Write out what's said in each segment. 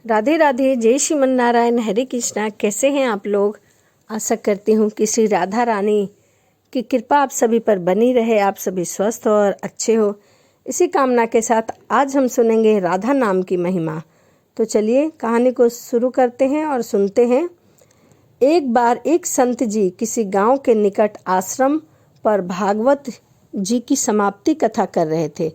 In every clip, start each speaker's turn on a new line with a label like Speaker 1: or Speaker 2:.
Speaker 1: राधे राधे, जय श्रीमन नारायण, हरे कृष्णा। कैसे हैं आप लोग? आशा करती हूँ कि श्री राधा रानी की कृपा आप सभी पर बनी रहे, आप सभी स्वस्थ और अच्छे हो। इसी कामना के साथ आज हम सुनेंगे राधा नाम की महिमा। तो चलिए कहानी को शुरू करते हैं और सुनते हैं। एक बार एक संत जी किसी गांव के निकट आश्रम पर भागवत जी की समाप्ति कथा कर रहे थे।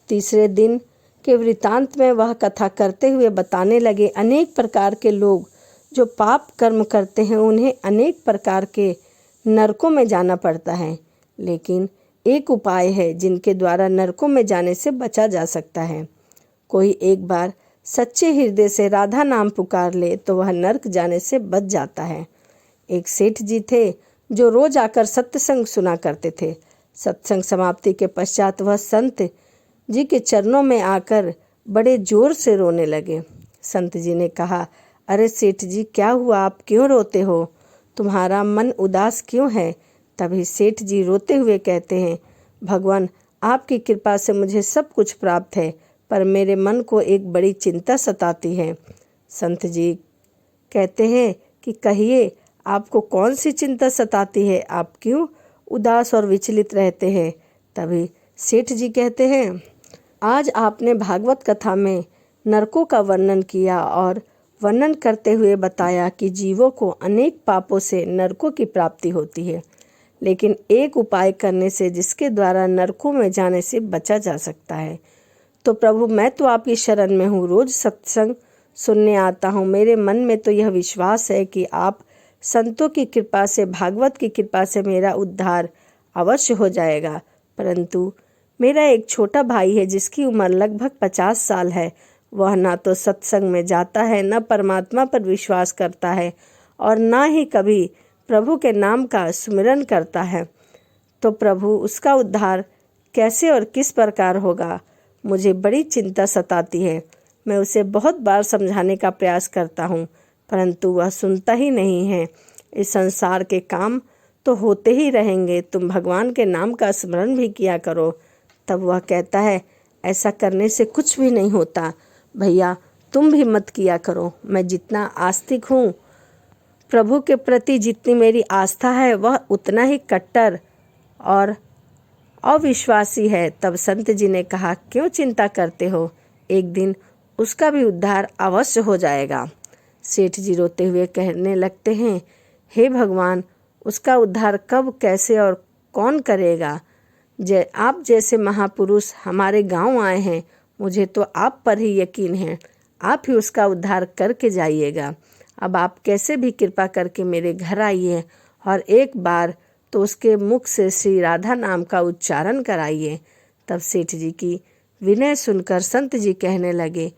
Speaker 1: तीसरे दिन के वृतांत में वह कथा करते हुए बताने लगे, अनेक प्रकार के लोग जो पाप कर्म करते हैं उन्हें अनेक प्रकार के नरकों में जाना पड़ता है, लेकिन एक उपाय है जिनके द्वारा नरकों में जाने से बचा जा सकता है। कोई एक बार सच्चे हृदय से राधा नाम पुकार ले तो वह नरक जाने से बच जाता है। एक सेठ जी थे जो रोज आकर सत्संग सुना करते थे। सत्संग समाप्ति के पश्चात वह संत जी के चरणों में आकर बड़े जोर से रोने लगे। संत जी ने कहा, अरे सेठ जी, क्या हुआ? आप क्यों रोते हो? तुम्हारा मन उदास क्यों है? तभी सेठ जी रोते हुए कहते हैं, भगवान, आपकी कृपा से मुझे सब कुछ प्राप्त है, पर मेरे मन को एक बड़ी चिंता सताती है। संत जी कहते हैं कि कहिए, आपको कौन सी चिंता सताती है? आप क्यों उदास और विचलित रहते हैं? तभी सेठ जी कहते हैं, आज आपने भागवत कथा में नरकों का वर्णन किया और वर्णन करते हुए बताया कि जीवों को अनेक पापों से नरकों की प्राप्ति होती है, लेकिन एक उपाय करने से जिसके द्वारा नरकों में जाने से बचा जा सकता है। तो प्रभु, मैं तो आपकी शरण में हूँ, रोज सत्संग सुनने आता हूँ। मेरे मन में तो यह विश्वास है कि आप संतों की कृपा से, भागवत की कृपा से मेरा उद्धार अवश्य हो जाएगा। परंतु मेरा एक छोटा भाई है जिसकी उम्र लगभग 50 साल है। वह ना तो सत्संग में जाता है, न परमात्मा पर विश्वास करता है और ना ही कभी प्रभु के नाम का सुमिरन करता है। तो प्रभु, उसका उद्धार कैसे और किस प्रकार होगा? मुझे बड़ी चिंता सताती है। मैं उसे बहुत बार समझाने का प्रयास करता हूँ, परंतु वह सुनता ही नहीं है। इस संसार के काम तो होते ही रहेंगे, तुम भगवान के नाम का स्मरण भी किया करो। तब वह कहता है, ऐसा करने से कुछ भी नहीं होता भैया, तुम भी मत किया करो। मैं जितना आस्तिक हूँ, प्रभु के प्रति जितनी मेरी आस्था है, वह उतना ही कट्टर और अविश्वासी है। तब संत जी ने कहा, क्यों चिंता करते हो? एक दिन उसका भी उद्धार अवश्य हो जाएगा। सेठ जी रोते हुए कहने लगते हैं, हे भगवान, उसका उद्धार कब, कैसे और कौन करेगा? आप जैसे महापुरुष हमारे गांव आए हैं, मुझे तो आप पर ही यकीन है। आप ही उसका उद्धार करके जाइएगा। अब आप कैसे भी कृपा करके मेरे घर आइए और एक बार तो उसके मुख से श्री राधा नाम का उच्चारण कराइए। तब सेठ जी की विनय सुनकर संत जी कहने लगे,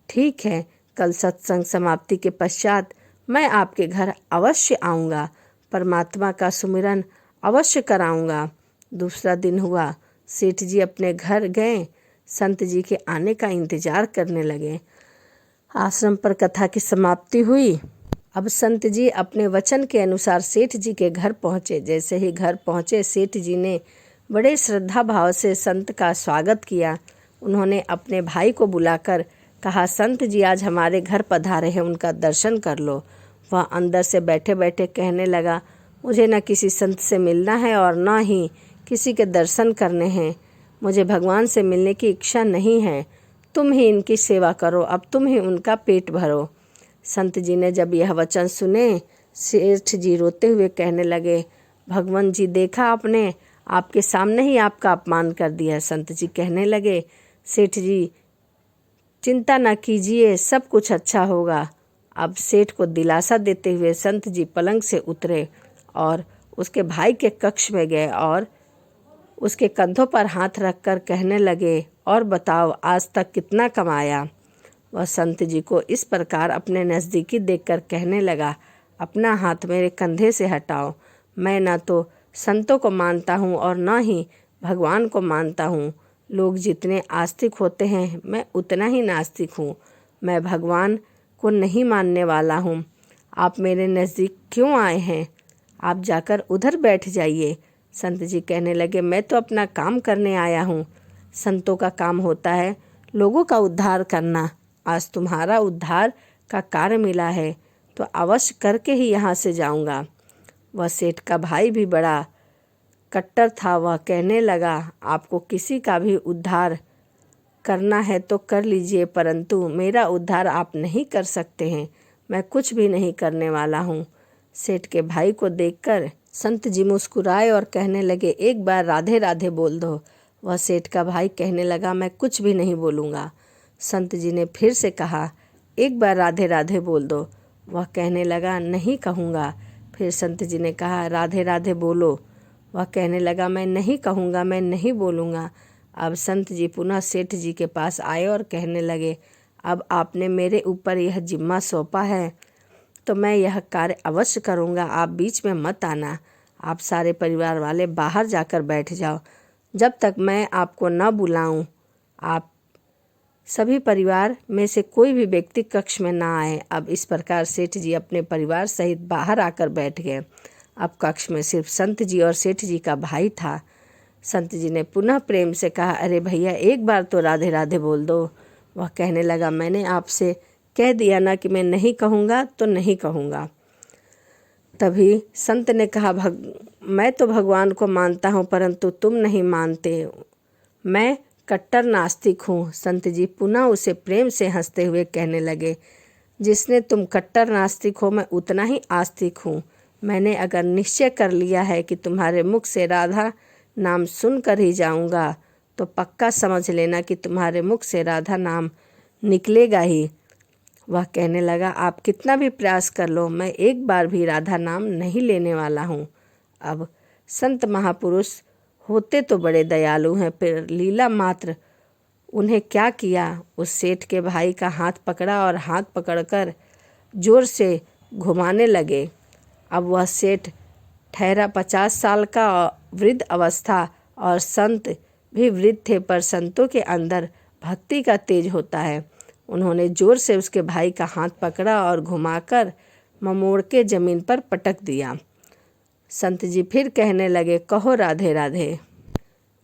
Speaker 1: ठीक है, कल सत्संग समाप्ति के पश्चात मैं आपके घर अवश्य आऊँगा, परमात्मा का सुमिरन अवश्य कराऊँगा। दूसरा दिन हुआ, सेठ जी अपने घर गए, संत जी के आने का इंतजार करने लगे। आश्रम पर कथा की समाप्ति हुई। अब संत जी अपने वचन के अनुसार सेठ जी के घर पहुँचे। जैसे ही घर पहुँचे, सेठ जी ने बड़े श्रद्धा भाव से संत का स्वागत किया। उन्होंने अपने भाई को बुलाकर कहा, संत जी आज हमारे घर पधारे हैं, उनका दर्शन कर लो। वह अंदर से बैठे बैठे कहने लगा, मुझे न किसी संत से मिलना है और न ही किसी के दर्शन करने हैं। मुझे भगवान से मिलने की इच्छा नहीं है। तुम ही इनकी सेवा करो, अब तुम ही उनका पेट भरो। संत जी ने जब यह वचन सुने, सेठ जी रोते हुए कहने लगे, भगवान जी, देखा आपने, आपके सामने ही आपका अपमान कर दिया। संत जी कहने लगे, सेठ जी चिंता न कीजिए, सब कुछ अच्छा होगा। अब सेठ को दिलासा देते हुए संत जी पलंग से उतरे और उसके भाई के कक्ष में गए और उसके कंधों पर हाथ रखकर कहने लगे, और बताओ आज तक कितना कमाया? वह संत जी को इस प्रकार अपने नज़दीकी देखकर कहने लगा, अपना हाथ मेरे कंधे से हटाओ। मैं न तो संतों को मानता हूँ और न ही भगवान को मानता हूँ। लोग जितने आस्तिक होते हैं, मैं उतना ही नास्तिक हूँ। मैं भगवान को नहीं मानने वाला हूँ। आप मेरे नज़दीक क्यों आए हैं? आप जाकर उधर बैठ जाइए। संत जी कहने लगे, मैं तो अपना काम करने आया हूँ। संतों का काम होता है लोगों का उद्धार करना। आज तुम्हारा उद्धार का कार्य मिला है तो अवश्य करके ही यहाँ से जाऊँगा। वह सेठ का भाई भी बड़ा कट्टर था। वह कहने लगा, आपको किसी का भी उद्धार करना है तो कर लीजिए, परंतु मेरा उद्धार आप नहीं कर सकते हैं। मैं कुछ भी नहीं करने वाला हूँ। सेठ के भाई को देखकर संत जी मुस्कुराए और कहने लगे, एक बार राधे राधे बोल दो। वह सेठ का भाई कहने लगा, मैं कुछ भी नहीं बोलूँगा। संत जी ने फिर से कहा, एक बार राधे राधे बोल दो। वह कहने लगा, नहीं कहूँगा। फिर संत जी ने कहा, राधे राधे बोलो। वह कहने लगा, मैं नहीं कहूँगा, मैं नहीं बोलूँगा। अब संत जी पुनः सेठ जी के पास आए और कहने लगे, अब आपने मेरे ऊपर यह जिम्मा सौंपा है तो मैं यह कार्य अवश्य करूँगा। आप बीच में मत आना। आप सारे परिवार वाले बाहर जाकर बैठ जाओ जब तक मैं आपको न बुलाऊं। आप सभी परिवार में से कोई भी व्यक्ति कक्ष में ना आए। अब इस प्रकार सेठ जी अपने परिवार सहित बाहर आकर बैठ गए। अब कक्ष में सिर्फ संत जी और सेठ जी का भाई था। संत जी ने पुनः प्रेम से कहा, अरे भैया एक बार तो राधे राधे बोल दो। वह कहने लगा, मैंने आपसे कह दिया ना कि मैं नहीं कहूँगा तो नहीं कहूँगा। तभी संत ने कहा, मैं तो भगवान को मानता हूँ परंतु तुम नहीं मानते। मैं कट्टर नास्तिक हूँ। संत जी पुनः उसे प्रेम से हंसते हुए कहने लगे, जिसने तुम कट्टर नास्तिक हो मैं उतना ही आस्तिक हूँ। मैंने अगर निश्चय कर लिया है कि तुम्हारे मुख से राधा नाम सुनकर ही जाऊँगा तो पक्का समझ लेना कि तुम्हारे मुख से राधा नाम निकलेगा ही। वह कहने लगा, आप कितना भी प्रयास कर लो, मैं एक बार भी राधा नाम नहीं लेने वाला हूँ। अब संत महापुरुष होते तो बड़े दयालु हैं, फिर लीला मात्र उन्हें क्या किया। उस सेठ के भाई का हाथ पकड़ा और हाथ पकड़कर जोर से घुमाने लगे। अब वह सेठ ठहरा 50 साल का वृद्ध अवस्था और संत भी वृद्ध थे, पर संतों के अंदर भक्ति का तेज होता है। उन्होंने जोर से उसके भाई का हाथ पकड़ा और घुमाकर ममोड़ के जमीन पर पटक दिया। संत जी फिर कहने लगे, कहो राधे राधे।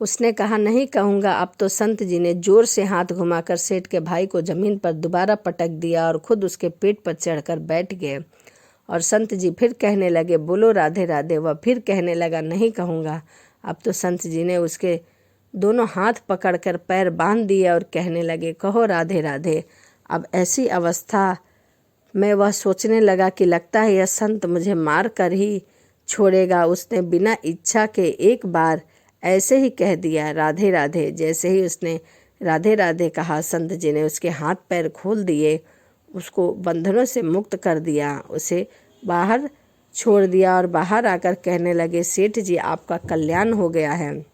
Speaker 1: उसने कहा, नहीं कहूँगा। अब तो संत जी ने जोर से हाथ घुमाकर सेठ के भाई को जमीन पर दोबारा पटक दिया और खुद उसके पेट पर चढ़कर बैठ गए। और संत जी फिर कहने लगे, बोलो राधे राधे। वह फिर कहने लगा, नहीं कहूँगा। अब तो संत जी ने उसके दोनों हाथ पकड़कर पैर बांध दिए और कहने लगे, कहो राधे राधे। अब ऐसी अवस्था में वह सोचने लगा कि लगता है यह संत मुझे मार कर ही छोड़ेगा। उसने बिना इच्छा के एक बार ऐसे ही कह दिया, राधे राधे। जैसे ही उसने राधे राधे कहा, संत जी ने उसके हाथ पैर खोल दिए, उसको बंधनों से मुक्त कर दिया, उसे बाहर छोड़ दिया और बाहर आकर कहने लगे, सेठ जी आपका कल्याण हो गया है,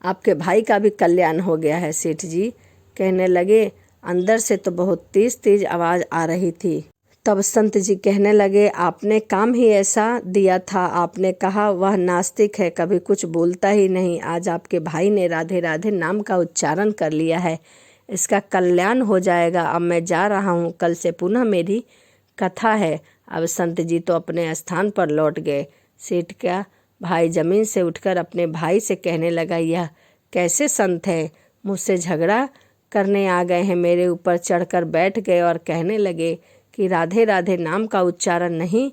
Speaker 1: आपके भाई का भी कल्याण हो गया है। सेठ जी कहने लगे, अंदर से तो बहुत तेज तेज आवाज़ आ रही थी। तब संत जी कहने लगे, आपने काम ही ऐसा दिया था। आपने कहा वह नास्तिक है, कभी कुछ बोलता ही नहीं। आज आपके भाई ने राधे राधे नाम का उच्चारण कर लिया है, इसका कल्याण हो जाएगा। अब मैं जा रहा हूँ, कल से पुनः मेरी कथा है। अब संत जी तो अपने स्थान पर लौट गए। सेठ का भाई जमीन से उठकर अपने भाई से कहने लगा, यह कैसे संत है, मुझसे झगड़ा करने आ गए हैं, मेरे ऊपर चढ़कर बैठ गए और कहने लगे कि राधे राधे नाम का उच्चारण नहीं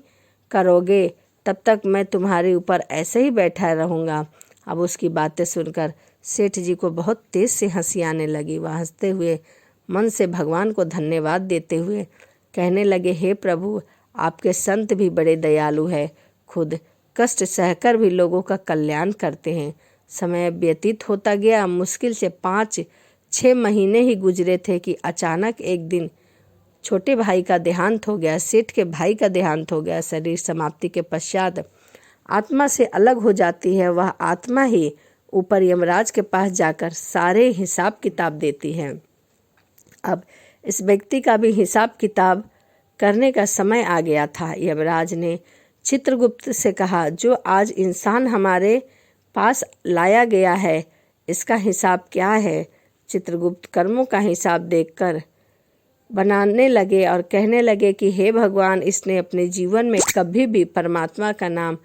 Speaker 1: करोगे तब तक मैं तुम्हारे ऊपर ऐसे ही बैठा रहूँगा। अब उसकी बातें सुनकर सेठ जी को बहुत तेज से हंसी आने लगी। वह हंसते हुए मन से भगवान को धन्यवाद देते हुए कहने लगे, हे प्रभु, आपके संत भी बड़े दयालु है, खुद कष्ट सहकर भी लोगों का कल्याण करते हैं। समय व्यतीत होता गया। मुश्किल से 5-6 महीने ही गुजरे थे कि अचानक एक दिन छोटे भाई का देहांत हो गया। सेठ के भाई का देहांत हो गया। शरीर समाप्ति के पश्चात आत्मा से अलग हो जाती है। वह आत्मा ही ऊपर यमराज के पास जाकर सारे हिसाब किताब देती है। अब इस व्यक्ति का भी हिसाब किताब करने का समय आ गया था। यमराज ने चित्रगुप्त से कहा, जो आज इंसान हमारे पास लाया गया है, इसका हिसाब क्या है। चित्रगुप्त कर्मों का हिसाब देखकर बनाने लगे और कहने लगे कि हे भगवान, इसने अपने जीवन में कभी भी परमात्मा का नाम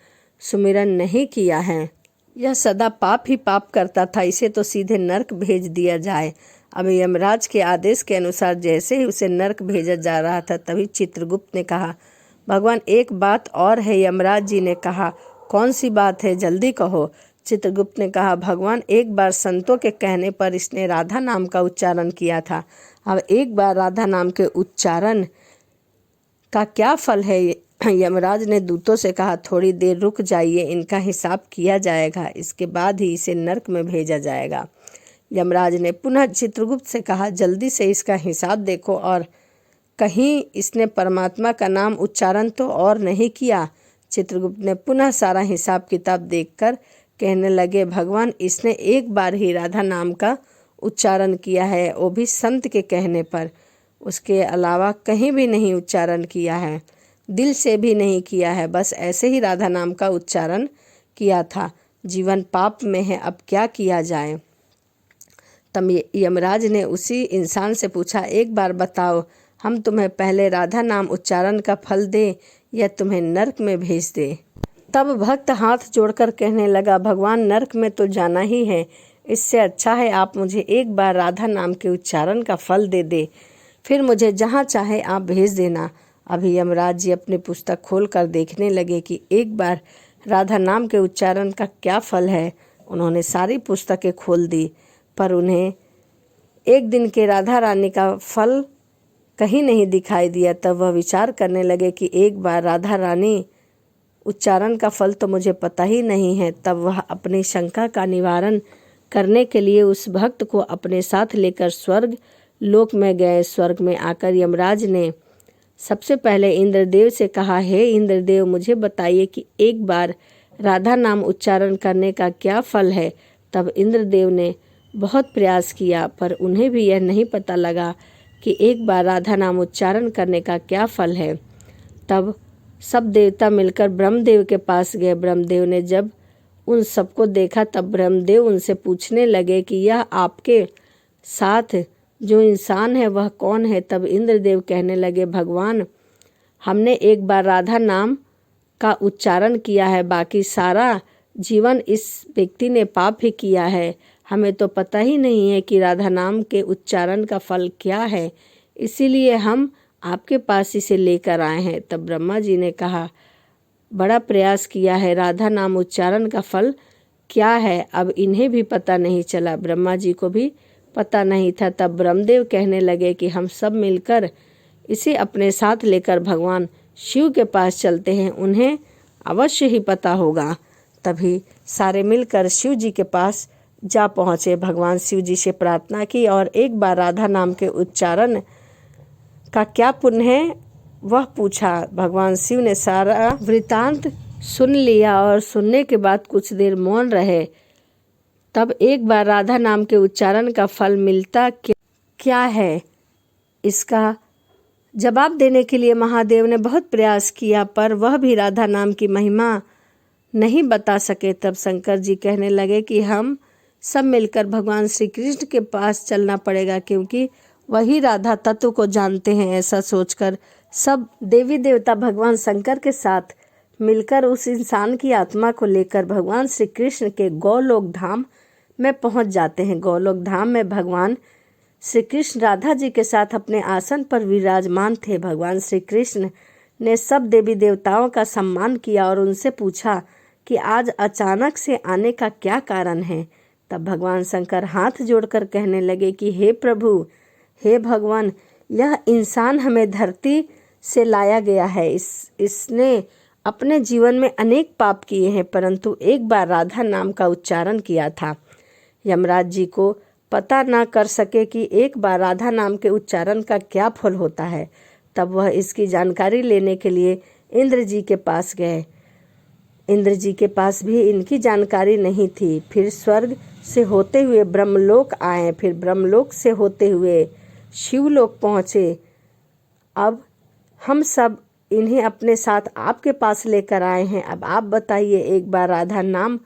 Speaker 1: सुमिरन नहीं किया है। यह सदा पाप ही पाप करता था, इसे तो सीधे नरक भेज दिया जाए। अब यमराज के आदेश के अनुसार जैसे ही उसे नरक भेजा जा रहा था तभी चित्रगुप्त ने कहा, भगवान एक बात और है। यमराज जी ने कहा, कौन सी बात है, जल्दी कहो। चित्रगुप्त ने कहा, भगवान एक बार संतों के कहने पर इसने राधा नाम का उच्चारण किया था। अब एक बार राधा नाम के उच्चारण का क्या फल है? यमराज ने दूतों से कहा, थोड़ी देर रुक जाइए, इनका हिसाब किया जाएगा, इसके बाद ही इसे नरक में भेजा जाएगा। यमराज ने पुनः चित्रगुप्त से कहा, जल्दी से इसका हिसाब देखो और कहीं इसने परमात्मा का नाम उच्चारण तो और नहीं किया। चित्रगुप्त ने पुनः सारा हिसाब किताब देखकर कहने लगे, भगवान इसने एक बार ही राधा नाम का उच्चारण किया है, वो भी संत के कहने पर। उसके अलावा कहीं भी नहीं उच्चारण किया है, दिल से भी नहीं किया है, बस ऐसे ही राधा नाम का उच्चारण किया था। जीवन पाप में है, अब क्या किया जाए? तब यमराज ने उसी इंसान से पूछा, एक बार बताओ, हम तुम्हें पहले राधा नाम उच्चारण का फल दें या तुम्हें नरक में भेज दे? तब भक्त हाथ जोड़कर कहने लगा, भगवान नरक में तो जाना ही है, इससे अच्छा है आप मुझे एक बार राधा नाम के उच्चारण का फल दे दे, फिर मुझे जहाँ चाहे आप भेज देना। अभी यमराज जी अपनी पुस्तक खोल कर देखने लगे कि एक बार राधा नाम के उच्चारण का क्या फल है। उन्होंने सारी पुस्तकें खोल दी, पर उन्हें एक दिन के राधा रानी का फल कहीं नहीं दिखाई दिया। तब वह विचार करने लगे कि एक बार राधा रानी उच्चारण का फल तो मुझे पता ही नहीं है। तब वह अपनी शंका का निवारण करने के लिए उस भक्त को अपने साथ लेकर स्वर्ग लोक में गए। स्वर्ग में आकर यमराज ने सबसे पहले इंद्रदेव से कहा, हे इंद्रदेव, मुझे बताइए कि एक बार राधा नाम उच्चारण करने का क्या फल है। तब इंद्रदेव ने बहुत प्रयास किया, पर उन्हें भी यह नहीं पता लगा कि एक बार राधा नाम उच्चारण करने का क्या फल है। तब सब देवता मिलकर ब्रह्मदेव के पास गए। ब्रह्मदेव ने जब उन सबको देखा तब ब्रह्मदेव उनसे पूछने लगे कि यह आपके साथ जो इंसान है वह कौन है? तब इंद्रदेव कहने लगे, भगवान, हमने एक बार राधा नाम का उच्चारण किया है, बाकी सारा जीवन इस व्यक्ति ने पाप ही किया है। हमें तो पता ही नहीं है कि राधा नाम के उच्चारण का फल क्या है, इसीलिए हम आपके पास इसे लेकर आए हैं। तब ब्रह्मा जी ने कहा, बड़ा प्रयास किया है, राधा नाम उच्चारण का फल क्या है अब इन्हें भी पता नहीं चला। ब्रह्मा जी को भी पता नहीं था। तब ब्रह्मदेव कहने लगे कि हम सब मिलकर इसे अपने साथ लेकर भगवान शिव के पास चलते हैं, उन्हें अवश्य ही पता होगा। तभी सारे मिलकर शिव जी के पास जा पहुँचे। भगवान शिव जी से प्रार्थना की और एक बार राधा नाम के उच्चारण का क्या पुण्य है वह पूछा। भगवान शिव ने सारा वृतांत सुन लिया और सुनने के बाद कुछ देर मौन रहे। तब एक बार राधा नाम के उच्चारण का फल मिलता क्या है, इसका जवाब देने के लिए महादेव ने बहुत प्रयास किया, पर वह भी राधा नाम की महिमा नहीं बता सके। तब शंकर जी कहने लगे कि हम सब मिलकर भगवान श्री कृष्ण के पास चलना पड़ेगा, क्योंकि वही राधा तत्व को जानते हैं। ऐसा सोचकर सब देवी देवता भगवान शंकर के साथ मिलकर उस इंसान की आत्मा को लेकर भगवान श्री कृष्ण के गौलोक धाम में पहुंच जाते हैं। गौलोक धाम में भगवान श्री कृष्ण राधा जी के साथ अपने आसन पर विराजमान थे। भगवान श्री कृष्ण ने सब देवी देवताओं का सम्मान किया और उनसे पूछा कि आज अचानक से आने का क्या कारण है। तब भगवान शंकर हाथ जोड़कर कहने लगे कि हे प्रभु, हे भगवान, यह इंसान हमें धरती से लाया गया है। इसने अपने जीवन में अनेक पाप किए हैं, परंतु एक बार राधा नाम का उच्चारण किया था। यमराज जी को पता ना कर सके कि एक बार राधा नाम के उच्चारण का क्या फल होता है। तब वह इसकी जानकारी लेने के लिए इंद्र जी के पास गए। इंद्र जी के पास भी इनकी जानकारी नहीं थी। फिर स्वर्ग से होते हुए ब्रह्मलोक आए, फिर ब्रह्मलोक से होते हुए शिवलोक पहुँचे। अब हम सब इन्हें अपने साथ आपके पास लेकर आए हैं। अब आप बताइए, एक बार राधा नाम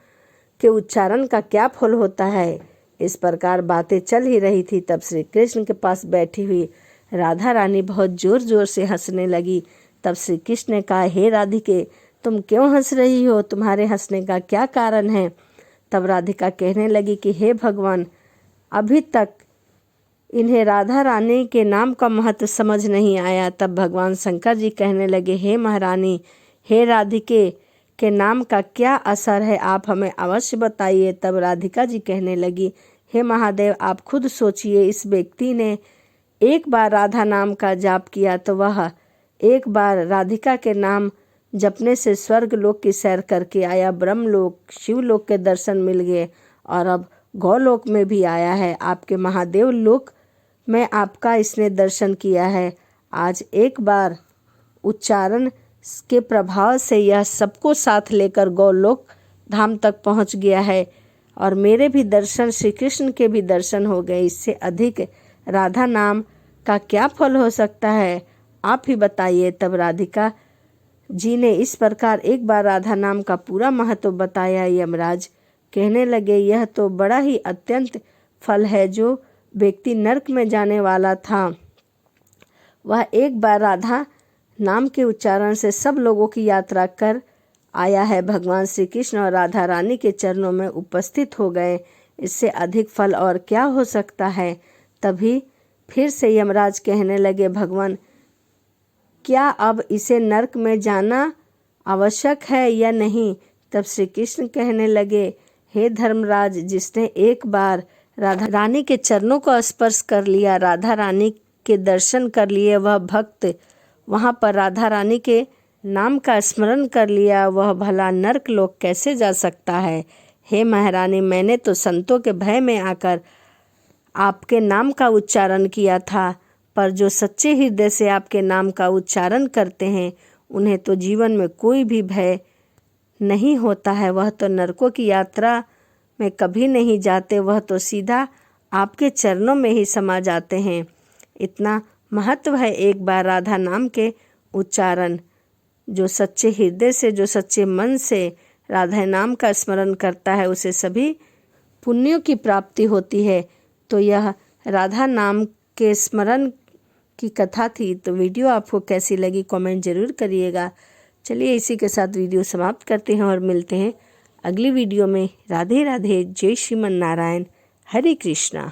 Speaker 1: के उच्चारण का क्या फल होता है। इस प्रकार बातें चल ही रही थी। तब श्री कृष्ण के पास बैठी हुई राधा रानी बहुत जोर जोर से हंसने लगी। तब श्री कृष्ण ने कहा, हे राधिके, तुम क्यों हंस रही हो? तुम्हारे हंसने का क्या कारण है? तब राधिका कहने लगी कि हे भगवान, अभी तक इन्हें राधा रानी के नाम का महत्व समझ नहीं आया। तब भगवान शंकर जी कहने लगे, हे महारानी, हे राधिके के नाम का क्या असर है, आप हमें अवश्य बताइए। तब राधिका जी कहने लगी, हे महादेव, आप खुद सोचिए, इस व्यक्ति ने एक बार राधा नाम का जाप किया तो वह एक बार राधिका के नाम जपने से स्वर्ग लोक की सैर करके आया, ब्रह्मलोक शिवलोक के दर्शन मिल गए और अब गौलोक में भी आया है। आपके महादेव लोक में आपका इसने दर्शन किया है। आज एक बार उच्चारण के प्रभाव से यह सबको साथ लेकर गौलोक धाम तक पहुंच गया है और मेरे भी दर्शन, श्री कृष्ण के भी दर्शन हो गए। इससे अधिक राधा नाम का क्या फल हो सकता है, आप ही बताइए। तब राधिका जी ने इस प्रकार एक बार राधा नाम का पूरा महत्व बताया। यमराज कहने लगे, यह तो बड़ा ही अत्यंत फल है। जो व्यक्ति नरक में जाने वाला था वह एक बार राधा नाम के उच्चारण से सब लोगों की यात्रा कर आया है। भगवान श्री कृष्ण और राधा रानी के चरणों में उपस्थित हो गए। इससे अधिक फल और क्या हो सकता है। तभी फिर से यमराज कहने लगे, भगवान, क्या अब इसे नरक में जाना आवश्यक है या नहीं। तब श्री कृष्ण कहने लगे, हे धर्मराज, जिसने एक बार राधा रानी के चरणों को स्पर्श कर लिया, राधा रानी के दर्शन कर लिए, वह भक्त वहाँ पर राधा रानी के नाम का स्मरण कर लिया, वह भला नरक लोक कैसे जा सकता है। हे महारानी, मैंने तो संतों के भय में आकर आपके नाम का उच्चारण किया था, पर जो सच्चे हृदय से आपके नाम का उच्चारण करते हैं उन्हें तो जीवन में कोई भी भय नहीं होता है। वह तो नरकों की यात्रा में कभी नहीं जाते, वह तो सीधा आपके चरणों में ही समा जाते हैं। इतना महत्व है एक बार राधा नाम के उच्चारण। जो सच्चे हृदय से, जो सच्चे मन से राधा नाम का स्मरण करता है उसे सभी पुण्यों की प्राप्ति होती है। तो यह राधा नाम के स्मरण की कथा थी। तो वीडियो आपको कैसी लगी कमेंट जरूर करिएगा। चलिए इसी के साथ वीडियो समाप्त करते हैं और मिलते हैं अगली वीडियो में। राधे राधे, जय श्रीमन नारायण, हरे कृष्णा।